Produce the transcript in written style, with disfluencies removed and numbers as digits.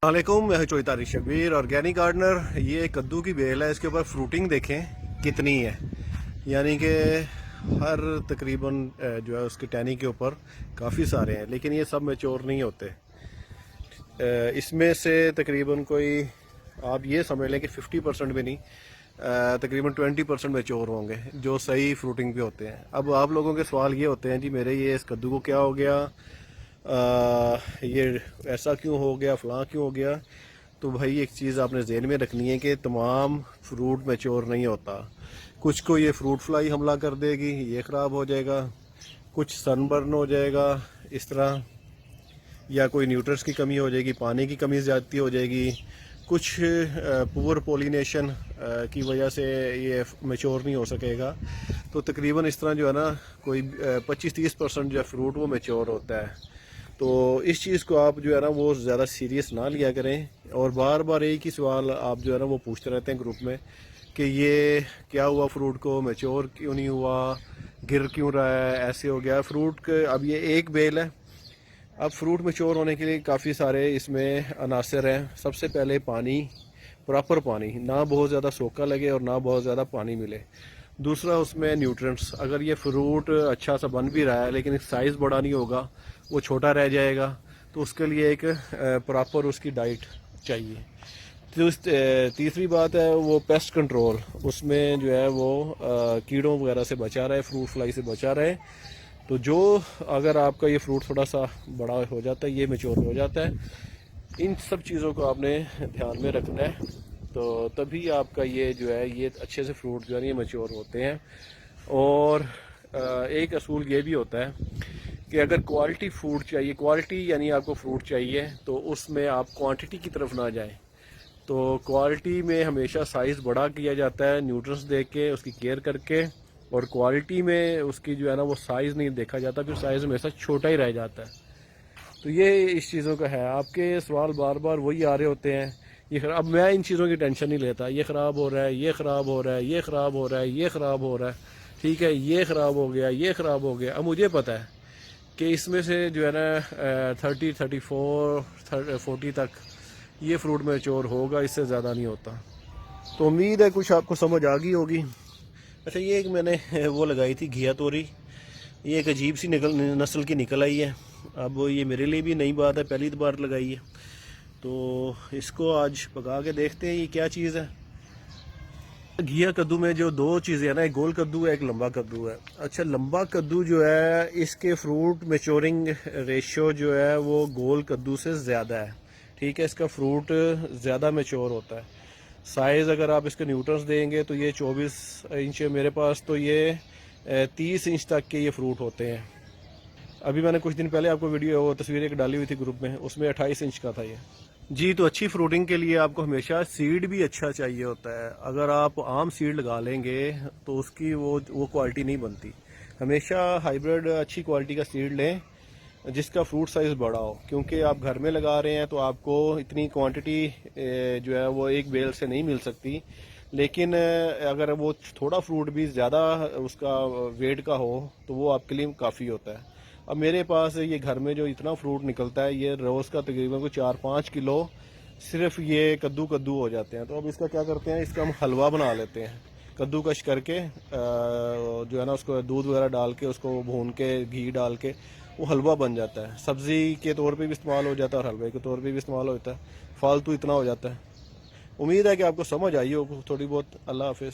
वालेकुम, मैं चोई तारिक शबीर ऑर्गेनिक गार्डनर। ये कद्दू की बेल है, इसके ऊपर फ्रूटिंग देखें कितनी है। यानी कि हर तकरीबन जो है उसकी टहनी के ऊपर काफ़ी सारे हैं, लेकिन ये सब मैच्योर नहीं होते। इसमें से तकरीबन कोई आप ये समझ लें कि 50% भी नहीं, तकरीबन 20% मैच्योर होंगे जो सही फ्रूटिंग पे होते हैं। अब आप लोगों के सवाल ये होते हैं, जी मेरे ये इस कद्दू को क्या हो गया, ये ऐसा क्यों हो गया, फलां क्यों हो गया। तो भाई एक चीज़ आपने जहन में रखनी है कि तमाम फ्रूट मैच्योर नहीं होता। कुछ को ये फ्रूट फ्लाई हमला कर देगी, ये ख़राब हो जाएगा, कुछ सनबर्न हो जाएगा इस तरह, या कोई न्यूट्रिएंट्स की कमी हो जाएगी, पानी की कमी ज़्यादती हो जाएगी, कुछ पुअर पोलिनेशन की वजह से ये मैच्योर नहीं हो सकेगा। तो तकरीबन इस तरह जो है ना कोई 25-30% जो है फ्रूट वो मैच्योर होता है। तो इस चीज़ को आप जो है ना वो ज़्यादा सीरियस ना लिया करें। और बार बार एक ही सवाल आप जो है ना वो पूछते रहते हैं ग्रुप में कि ये क्या हुआ, फ्रूट को मैच्योर क्यों नहीं हुआ, गिर क्यों रहा है, ऐसे हो गया फ्रूट के। अब ये एक बेल है। अब फ्रूट मैच्योर होने के लिए काफ़ी सारे इसमें अनासर हैं। सबसे पहले पानी, प्रॉपर पानी, ना बहुत ज़्यादा सोखा लगे और ना बहुत ज़्यादा पानी मिले। दूसरा उसमें न्यूट्रिएंट्स। अगर ये फ्रूट अच्छा सा बन भी रहा है लेकिन साइज़ बड़ा नहीं होगा, वो छोटा रह जाएगा, तो उसके लिए एक प्रॉपर उसकी डाइट चाहिए। तो तीसरी बात है वो पेस्ट कंट्रोल। उसमें जो है वो कीड़ों वगैरह से बचा रहे, फ्रूट फ्लाई से बचा रहे। तो जो अगर आपका ये फ्रूट थोड़ा सा बड़ा हो जाता है, ये मैच्योर हो जाता है, इन सब चीज़ों को आपने ध्यान में रखना है। तो तभी आपका ये जो है ये अच्छे से फ्रूट जो है ये मैच्योर होते हैं। और एक असूल ये भी होता है कि अगर क्वालिटी फूड चाहिए, क्वालिटी यानी आपको फ्रूट चाहिए, तो उसमें आप क्वांटिटी की तरफ ना जाएं। तो क्वालिटी में हमेशा साइज़ बड़ा किया जाता है, न्यूट्रिएंट्स दे के, उसकी केयर करके। और क्वालिटी में उसकी जो है ना वो साइज़ नहीं देखा जाता, फिर साइज़ हमेशा छोटा ही रह जाता है। तो ये इस चीज़ों का है। आपके सवाल बार बार वही आ रहे होते हैं, ये अब मैं इन चीज़ों की टेंशन नहीं लेता। ये ख़राब हो रहा है, ये ख़राब हो रहा है, ये ख़राब हो रहा है, ये ख़राब हो रहा है, ठीक है, ये ख़राब हो गया, ये ख़राब हो गया। अब मुझे पता है कि इसमें से जो है ना 30-34-40 तक ये फ्रूट मैच्योर होगा, इससे ज़्यादा नहीं होता। तो उम्मीद है कुछ आपको समझ आ गई होगी। अच्छा, ये एक मैंने वो लगाई थी घिया तोरी। ये एक अजीब सी नस्ल की निकल आई है। अब ये मेरे लिए भी नई बात है, पहली बार लगाई है। तो इसको आज पका के देखते हैं ये क्या चीज़ है। घिया कद्दू में जो दो चीज़ें हैं ना, एक गोल कद्दू है, एक लंबा कद्दू है। अच्छा, लंबा कद्दू जो है इसके फ्रूट मैच्योरिंग रेशियो जो है वो गोल कद्दू से ज़्यादा है, ठीक है। इसका फ्रूट ज़्यादा मैच्योर होता है। साइज़ अगर आप इसके न्यूट्रंस देंगे तो ये 24 इंच, मेरे पास तो ये 30 इंच तक के ये फ्रूट होते हैं। अभी मैंने कुछ दिन पहले आपको वीडियो वो तस्वीर एक डाली हुई थी ग्रुप में, उसमें 28 इंच का था ये। जी, तो अच्छी फ्रूटिंग के लिए आपको हमेशा सीड भी अच्छा चाहिए होता है। अगर आप आम सीड लगा लेंगे तो उसकी वो क्वालिटी नहीं बनती। हमेशा हाइब्रिड अच्छी क्वालिटी का सीड लें जिसका फ्रूट साइज़ बड़ा हो, क्योंकि आप घर में लगा रहे हैं तो आपको इतनी क्वांटिटी जो है वो एक बेल से नहीं मिल सकती। लेकिन अगर वो थोड़ा फ्रूट भी ज़्यादा उसका वेट का हो तो वो आपके लिए काफ़ी होता है। अब मेरे पास ये घर में जो इतना फ्रूट निकलता है, ये रोज़ का तकरीबन को 4-5 किलो सिर्फ ये कद्दू हो जाते हैं। तो अब इसका क्या करते हैं, इसका हम हलवा बना लेते हैं। कद्दूकश करके जो है ना उसको दूध वगैरह डाल के, उसको भून के, घी डाल के वो हलवा बन जाता है। सब्ज़ी के तौर पे भी इस्तेमाल हो जाता है और हलवे के तौर पे भी इस्तेमाल होता है। फालतू इतना हो जाता है। उम्मीद है कि आपको समझ आई हो थोड़ी बहुत। अल्लाह हाफिज़।